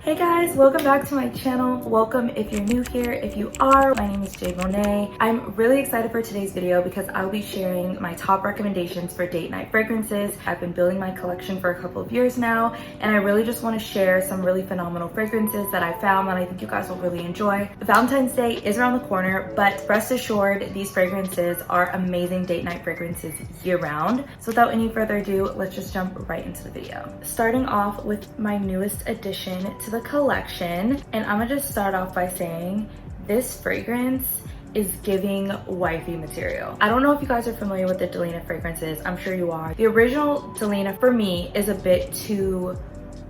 Hey guys, welcome back to my channel. Welcome if you're new here. If you are, my name is jade.monet. I'm really excited for today's video because I'll be sharing my top recommendations for date night fragrances. I've been building my collection for a couple of years now, and I really just want to share some really phenomenal fragrances that I found that I think you guys will really enjoy. Valentine's Day is around the corner, but rest assured, these fragrances are amazing date night fragrances year round. So without any further ado, let's just jump right into the video. Starting off with my newest addition to the collection, and I'm gonna just start off by saying this fragrance is giving wifey material. I don't know if you guys are familiar with the Selena fragrances. I'm sure you are. The original Selena for me is a bit too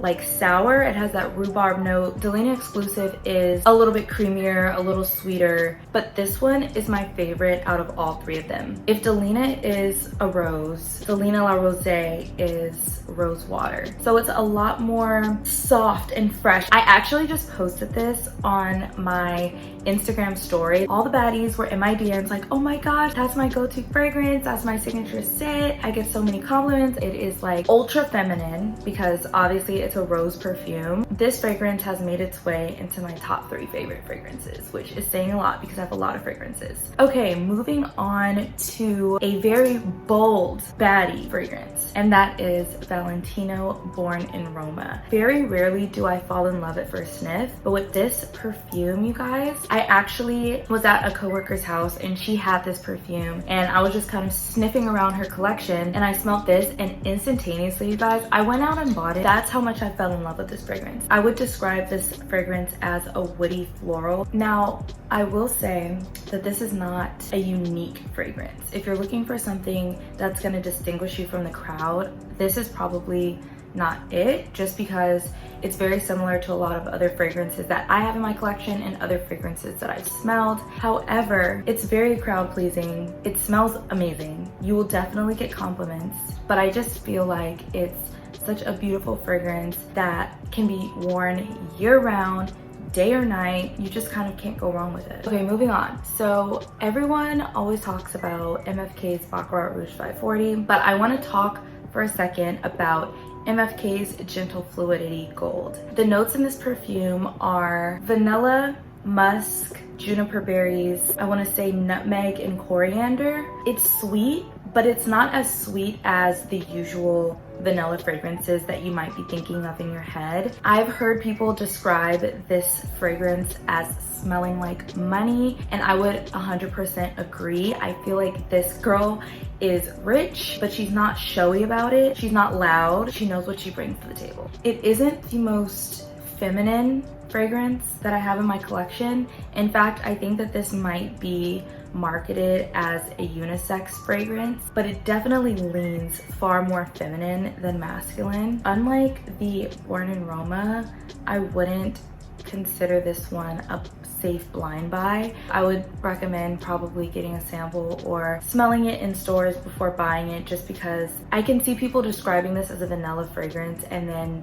like sour. It has that rhubarb note. Selena exclusive is a little bit creamier, a little sweeter, but this one is my favorite out of all three of them. If Selena is a rose, Selena La Rose is rose water. So it's a lot more soft and fresh. I actually just posted this on my Instagram story. All the baddies were in my DMs like, oh my gosh, that's my go-to fragrance, that's my signature scent. I get so many compliments. It is like ultra feminine because obviously it's a rose perfume. This fragrance has made its way into my top 3 favorite fragrances, which is saying a lot because I have a lot of fragrances. Okay, moving on to a very bold baddie fragrance, and that is Valentino Born in Roma. Very rarely do I fall in love at first sniff, but with this perfume, you guys, I actually was at a coworker's house and she had this perfume and I was just kind of sniffing around her collection and I smelled this, and instantaneously, you guys, I went out and bought it. That's how much I fell in love with this fragrance. I would describe this fragrance as a woody floral. Now, I will say that this is not a unique fragrance. If you're looking for something that's gonna distinguish you from the crowd, this is probably not it, just because it's very similar to a lot of other fragrances that I have in my collection and other fragrances that I've smelled. However, it's very crowd pleasing. It smells amazing. You will definitely get compliments, but I just feel like it's such a beautiful fragrance that can be worn year round, day or night. You just kind of can't go wrong with it. Okay, moving on. So everyone always talks about MFK's Blockarot Rouge 540, but I want to talk for a second about MFK's Gentle Fluidity Gold. The notes in this perfume are vanilla, musk, juniper berries, I want to say nutmeg and coriander. It's sweet, but it's not as sweet as the usual vanilla fragrances that you might be thinking of in your head. I've heard people describe this fragrance as smelling like money, and I would 100% agree. I feel like this girl is rich, but she's not showy about it. She's not loud. She knows what she brings to the table. It isn't the most feminine fragrance that I have in my collection. In fact, I think that this might be marketed as a unisex fragrance, but it definitely leans far more feminine than masculine. Unlike the Born in Roma, I wouldn't consider this one a safe blind buy. I would recommend probably getting a sample or smelling it in stores before buying it, just because I can see people describing this as a vanilla fragrance and then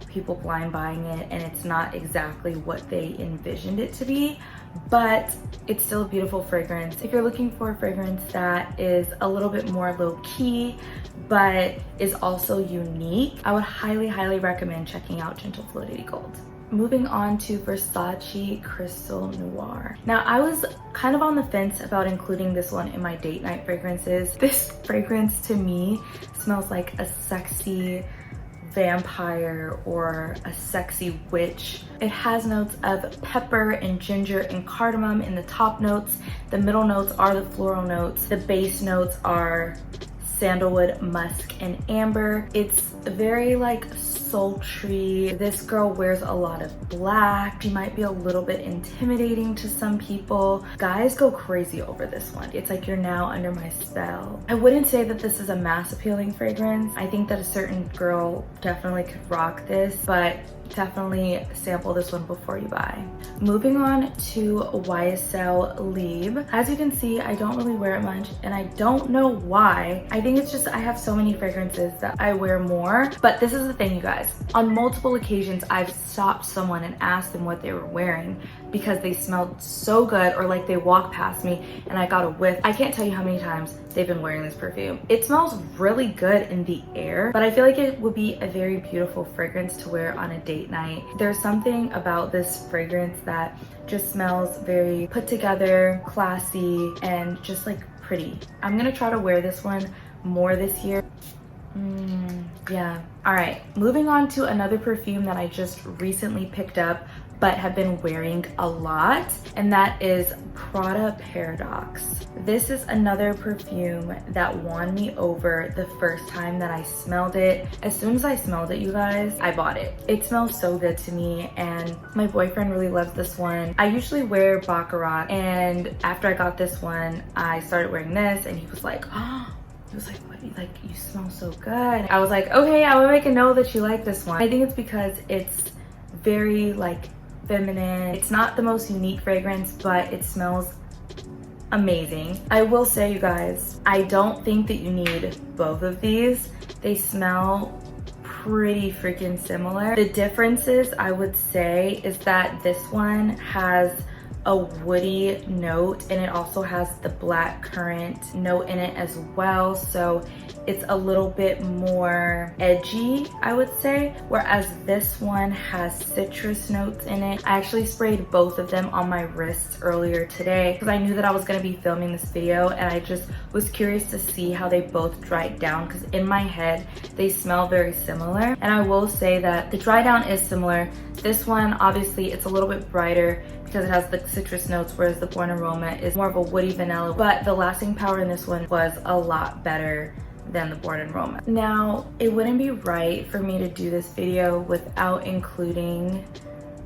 people blind buying it and it's not exactly what they envisioned it to be, but it's still a beautiful fragrance. If you're looking for a fragrance that is a little bit more low-key but is also unique, I would highly recommend checking out Gentle Fluidity Gold. Moving on to Versace Crystal Noir. Now, I was kind of on the fence about including this one in my date night fragrances. This fragrance to me smells like a sexy vampire or a sexy witch. It has notes of pepper and ginger and cardamom in the top notes. The middle notes are the floral notes. The base notes are sandalwood, musk, and amber. It's very like sultry. This girl wears a lot of black. She might be a little bit intimidating to some people. Guys go crazy over this one. It's like you're now under my spell. I wouldn't say that this is a mass appealing fragrance. I think that a certain girl definitely could rock this, but definitely sample this one before you buy. Moving on to YSL Libre. As you can see, I don't really wear it much and I don't know why. I think it's just I have so many fragrances that I wear more more. But this is the thing, you guys. On multiple occasions, I've stopped someone and asked them what they were wearing because they smelled so good, or like they walked past me and I got a whiff. I can't tell you how many times they've been wearing this perfume. It smells really good in the air, but I feel like it would be a very beautiful fragrance to wear on a date night. There's something about this fragrance that just smells very put together, classy, and just like pretty. I'm gonna try to wear this one more this year. Yeah. All right, moving on to another perfume that I just recently picked up but have been wearing a lot, and that is Prada Paradox. This is another perfume that won me over the first time that I smelled it. As soon as I smelled it, you guys, I bought it. It smells so good to me, and my boyfriend really loves this one. I usually wear Blockarot, and after I got this one, I started wearing this, and he was like, oh, he was like, what, like, you smell so good. I was like, okay, I will make a note that you like this one. I think it's because it's very like feminine. It's not the most unique fragrance, but it smells amazing. I will say, you guys, I don't think that you need both of these. They smell pretty freaking similar. The differences, I would say, is that this one has a woody note, and it also has the black currant note in it as well, so it's a little bit more edgy, I would say, whereas this one has citrus notes in it. I actually sprayed both of them on my wrists earlier today because I knew that I was going to be filming this video, and I just was curious to see how they both dried down, because in my head they smell very similar. And I will say that the dry down is similar. This one, obviously, it's a little bit brighter because it has the citrus notes, whereas the Born Aroma is more of a woody vanilla, but the lasting power in this one was a lot better than the Born Aroma. Now, it wouldn't be right for me to do this video without including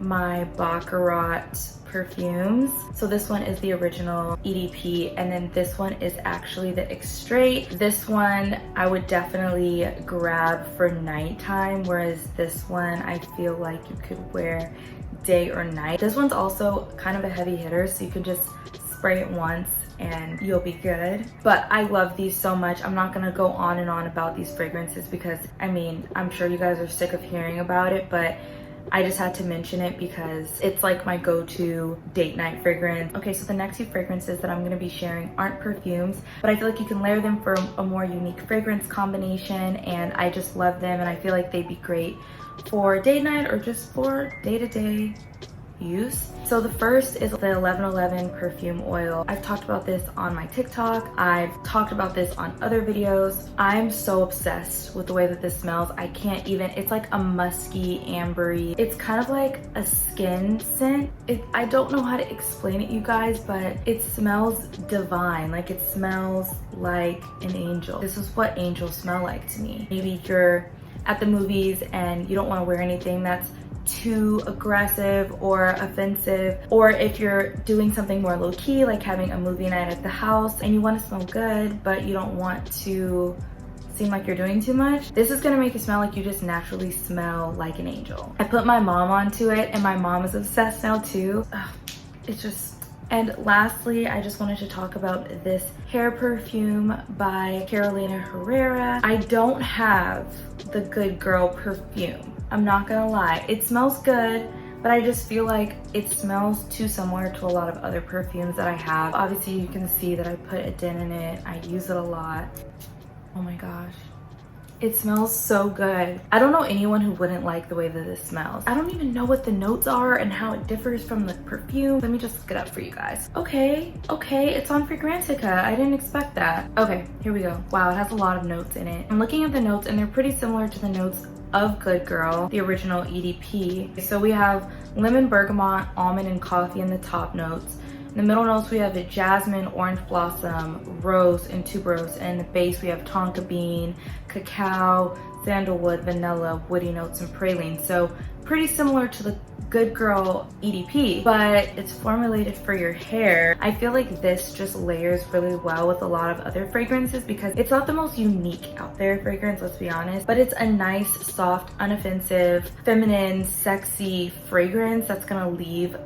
my Blockarot perfumes. So this one is the original EDP, and then this one is actually the Extrait. This one I would definitely grab for nighttime, whereas this one I feel like you could wear day or night. This one's also kind of a heavy hitter, so you can just spray it once and you'll be good. But I love these so much. I'm not gonna go on and on about these fragrances because, I mean, I'm sure you guys are sick of hearing about it, but I just had to mention it because it's like my go-to date night fragrance. Okay, so the next few fragrances that I'm gonna be sharing aren't perfumes, but I feel like you can layer them for a more unique fragrance combination, and I just love them, and I feel like they'd be great for date night or just for day-to-day use. So the first is the 1111 perfume oil. I've talked about this on my TikTok. I've talked about this on other videos. I'm so obsessed with the way that this smells. I can't even, it's like a musky, ambery. It's kind of like a skin scent. I don't know how to explain it, you guys, but it smells divine. Like, it smells like an angel. This is what angels smell like to me. Maybe you're at the movies and you don't want to wear anything that's too aggressive or offensive, or if you're doing something more low-key, like having a movie night at the house and you want to smell good but you don't want to seem like you're doing too much, this is gonna make you smell like you just naturally smell like an angel. I put my mom onto it, and my mom is obsessed now too. It's just... And lastly, I just wanted to talk about this hair perfume by Carolina Herrera. I don't have the Good Girl perfume. I'm not gonna lie. It smells good, but I just feel like it smells too similar to a lot of other perfumes that I have. Obviously, you can see that I put a dent in it. I use it a lot. Oh my gosh. It smells so good. I don't know anyone who wouldn't like the way that this smells. I don't even know what the notes are and how it differs from the perfume. Let me just look it up for you guys. Okay, it's on Fragrantica. I didn't expect that. Okay, here we go. Wow, it has a lot of notes in it. I'm looking at the notes, and they're pretty similar to the notes of Good Girl, the original EDP. So we have lemon, bergamot, almond, and coffee in the top notes. In the middle notes, we have a jasmine, orange blossom, rose, and tuberose. And in the base, we have tonka bean, cacao, sandalwood, vanilla, woody notes, and praline. So pretty similar to the Good Girl EDP, but it's formulated for your hair. I feel like this just layers really well with a lot of other fragrances because it's not the most unique out there fragrance, let's be honest, but it's a nice, soft, unoffensive, feminine, sexy fragrance that's gonna leave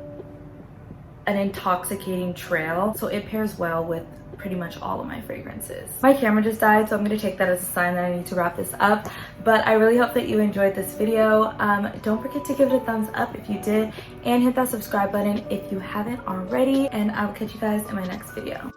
an intoxicating trail. So it pairs well with pretty much all of my fragrances. My camera just died, so I'm gonna take that as a sign that I need to wrap this up. But I really hope that you enjoyed this video. Don't forget to give it a thumbs up if you did, and hit that subscribe button if you haven't already, and I will catch you guys in my next video.